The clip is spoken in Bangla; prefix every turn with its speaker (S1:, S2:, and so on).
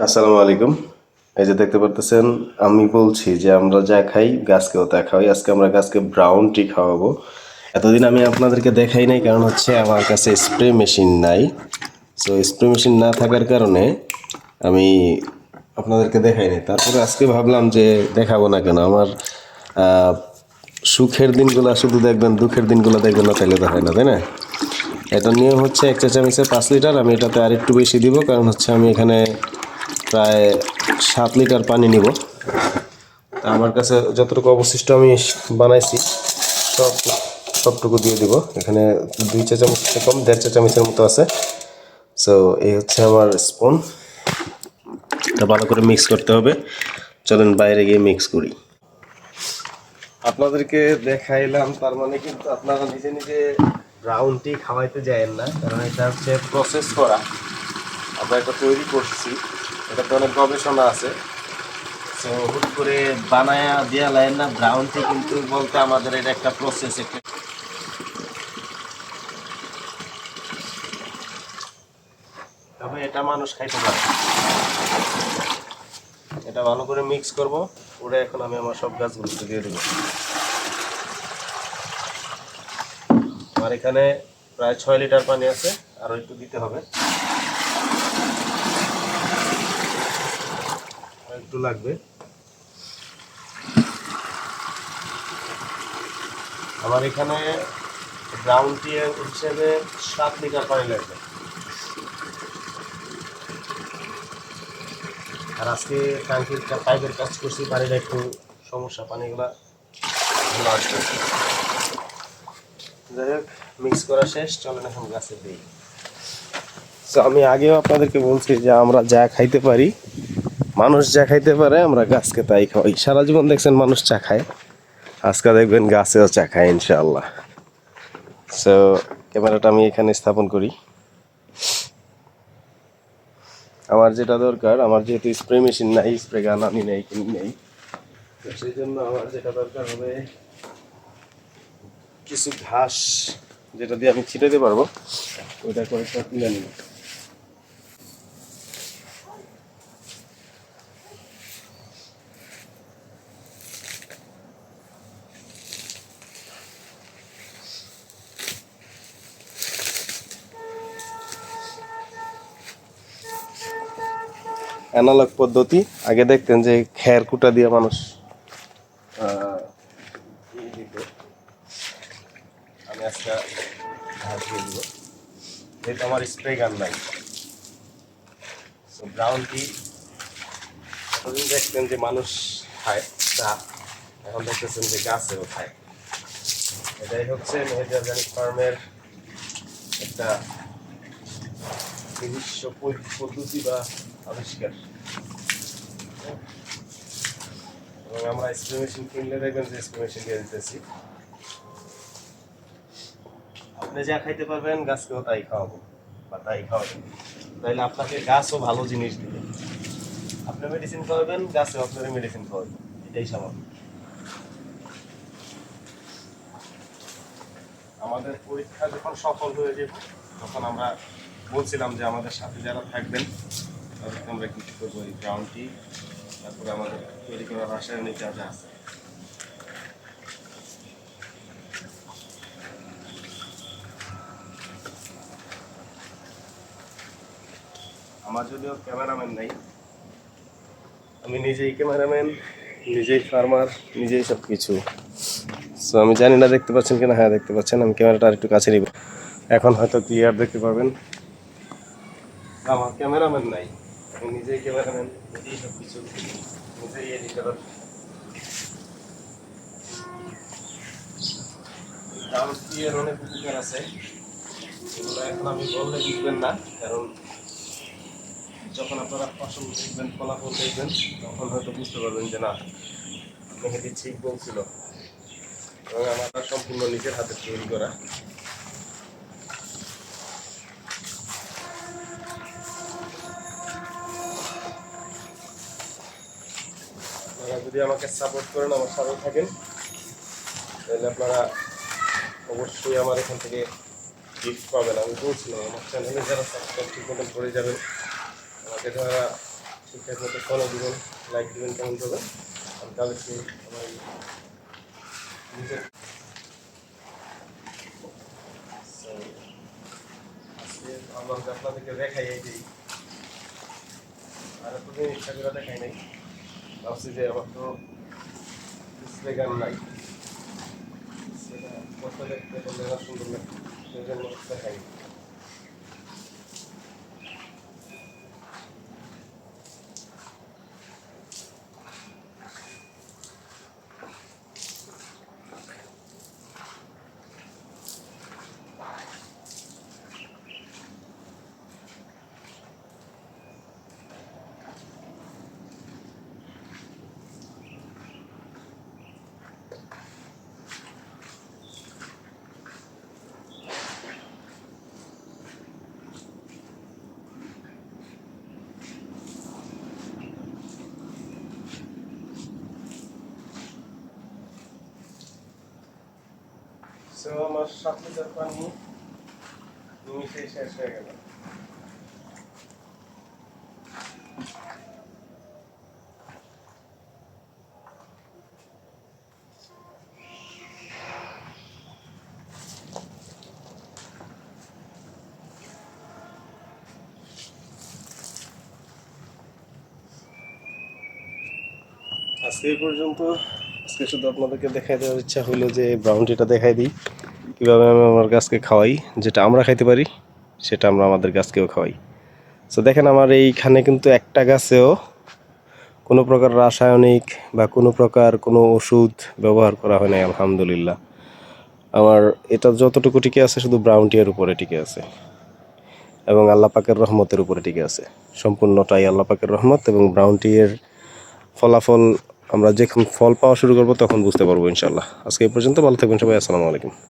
S1: আসসালামু আলাইকুম। এই যে দেখতে পারতেছেন, আমি বলছি যে আমরা যা খাই গাছকেও তা খাওয়াই। আজকে আমরা গাছকে ব্রাউন টি খাওয়াবো। এতদিন আমি আপনাদেরকে দেখাই নাই, কারণ হচ্ছে আমার কাছে স্প্রে মেশিন নাই। সো স্প্রে মেশিন না থাকার কারণে আমি আপনাদেরকে দেখাই নাই। তারপরে আজকে ভাবলাম যে দেখাবো না কেন। আমার আহ, সুখের দিনগুলো শুধু দেখবেন, দুঃখের দিনগুলো দেখবেন না, তাহলে তো হয় না, তাই না? এটা নিয়ম হচ্ছে 1 চা-চামচে 5 লিটার। আমি এটাতে আর একটু বেশি দিব, কারণ হচ্ছে আমি এখানে প্রায় 7 লিটার পানি নিব। তা আমার কাছে যতটুকু অবশিষ্ট আমি বানাইছি সব সবটুকু দিয়ে দিব। এখানে 2 চা-চামচ কম, 1.5 চা-চামচের মতো আছে। সো এই হচ্ছে আমার স্পুন। এটা ভালো করে মিক্স করতে হবে। চলেন বাইরে গিয়ে মিক্স করি। আপনাদেরকে দেখাইলাম, তার মানে কিন্তু আপনারা নিজে নিজে ব্রাউন টি খাওয়াইতে যায়েন না, কারণ এটা হচ্ছে প্রসেস করা। আমরা এটা তৈরি করছি, এটাতে অনেক গবেষণা আছে। সো হুট করে বানায়া দেওয়া লাগে না। ব্রাউন টি কিন্তু বলতে আমাদের এটা একটা প্রসেস, একটা। তবে এটা মানুষ খাইতে পারে। এটা ভালো করে মিক্স করব। ওটা এখন আমি আমার সব গাছগুলোতে দিয়ে দেবো। আমার এখানে প্রায় 6 লিটার পানি আছে, আরও একটু দিতে হবে, আর একটু লাগবে। আমার এখানে ব্রাউন টি হিসেবে 7 লিটার পানি লাগবে। আর আজকে ট্যাঙ্কির পাইপের কাজ করছি, পানিটা একটু সমস্যা, পানিগুলা ভালো আসবে। যাই হোক, মিক্স করা শেষ, চলেন এখন গাছে দিই। তো আমি আগেও আপনাদেরকে বলছি যে আমরা যা খাইতে পারি, মানুষ যা খাইতে পারে, আমরা গাছকে তাই খাওয়াই। সারা জীবন দেখছেন মানুষ চা খায়, আজকে দেখবেন গাছেও চা খায় ইনশাআল্লাহ। সো ক্যামেরাটা আমি এখানে স্থাপন করি। আমার যেটা দরকার, আমার যেহেতু স্প্রে মেশিন নাই, স্প্রে গান আমি নেই, কিনি নেই, তো সেই জন্য আমার যেটা দরকার হবে কিছু ঘাস, যেটা দিয়ে আমি ছিটাতে পারবো, ওইটা করে সব তুলে নিব। অ্যানালগ পদ্ধতি। আগে দেখতেন যে খের কুটা দিয়ে মানুষ দিত। আমি আজকে ঘাস দিয়ে দিব, যেহেতু আমার স্প্রে গান নাই। তো ব্রাউন টি এতদিন দেখতেন যে মানুষ খায় চা, এখন দেখতেছেন যে গাছেও খায়। এটাই হচ্ছে মেহেদি অর্গানিক ফার্মের একটা নিজস্ব পদ্ধতি বা আবিষ্কার। এবং আমরা স্প্রে মেশিন কিনলে দেখবেন যে স্প্রে মেশিন দিয়ে দিতেছি। আপনি যা খাইতে পারবেন গাছকেও তাই খাওয়াবো বা তাই খাওয়াবেন, তাইলে আপনাকে গাছও ভালো জিনিস দিবে। আপনি মেডিসিন খাওয়াবেন, গাছও আপনার মেডিসিন খাওয়াবে, এটাই স্বাভাবিক। আমাদের পরীক্ষা যখন সফল হয়ে যাবে, তখন আমরা বলছিলাম যে আমাদের সাথে যারা থাকবেন তাদেরকে আমরা কিছু করবো, এই ব্রাউন টি, তারপরে আমাদের তৈরি করা রাসায়নিক যা যা আছে। আমার যদিও ক্যামেরাম্যান নাই, আমি নিজেই ক্যামেরাম্যান, নিজেই ফার্মার, নিজেই সব কিছু। সো আমি জানি না দেখতে পাচ্ছেন কিনা। হ্যাঁ, দেখতে পাচ্ছেন। আমি ক্যামেরাটা আর একটু কাছে নিব, এখন হয়তো ক্লিয়ার দেখতে পারবেন। আমার ক্যামেরাম্যান নাই, আমি নিজেই ক্যামেরাম্যান, নিজেই সব কিছু, নিজেই এডিটর। এর অনেক উপকার আছে, এগুলো এখন আমি বললে বুঝবেন না, কারণ যখন আপনারা ফসল দেখবেন, ফলাফল দেখবেন, তখন হয়তো বুঝতে পারবেন যে না, মেহেদি ঠিক বলছিল। এবং আমার সম্পূর্ণ নিজের হাতে তৈরি করা। আপনারা যদি আমাকে সাপোর্ট করেন, আমার সাথে থাকেন, তাহলে আপনারা অবশ্যই আমার এখান থেকে গিফট পাবেন। আমি বলছিলাম আমার চ্যানেলে যারা সাবস্ক্রাইব ঠিক মতন করে যাবেন, আমাকে যারা ঠিকঠাক মতো ফলো দিবেন, লাইক দিবেন, কমেন্ট করবেন। আর তাদেরকে আমার নিজের আজকে আমরা আপনাদেরকে দেখাই এই যে আর এতদিন ইচ্ছা করে দেখাই নাই, ভাবছি যে আমার তো ডিসপ্লে গান নাই, সেটা কত দেখতে করলে না সুন্দর লাগে, সেই জন্য দেখাই। সো আমার 7 লিটার পানি নিমিশেই শেষ হয়ে গেল। আজকে এই পর্যন্ত। আজকে শুধু আপনাদেরকে দেখাই দেওয়ার ইচ্ছা হলো যে ব্রাউনিটা দেখাই দিই কীভাবে আমি আমার গাছকে খাওয়াই, যেটা আমরা খাইতে পারি সেটা আমরা আমাদের গাছকেও খাওয়াই। সো দেখেন আমার এইখানে কিন্তু একটা গাছেও কোনো প্রকার রাসায়নিক বা কোনো প্রকার কোনো ওষুধ ব্যবহার করা হয় নাই, আলহামদুলিল্লাহ। আমার এটা যতটুকু টিকে আছে শুধু ব্রাউনটিয়ার উপরে টিকে আছে এবং আল্লাহ পাকের রহমতের উপরে টিকে আছে। সম্পূর্ণটাই আল্লাহ পাকের রহমত এবং ব্রাউনটিয়ের ফলাফল আমরা যখন ফল পাওয়া শুরু করবো তখন বুঝতে পারবো ইনশাল্লাহ। আজকে এই পর্যন্ত, ভালো থাকবেন সবাই, আসসালামু আলাইকুম।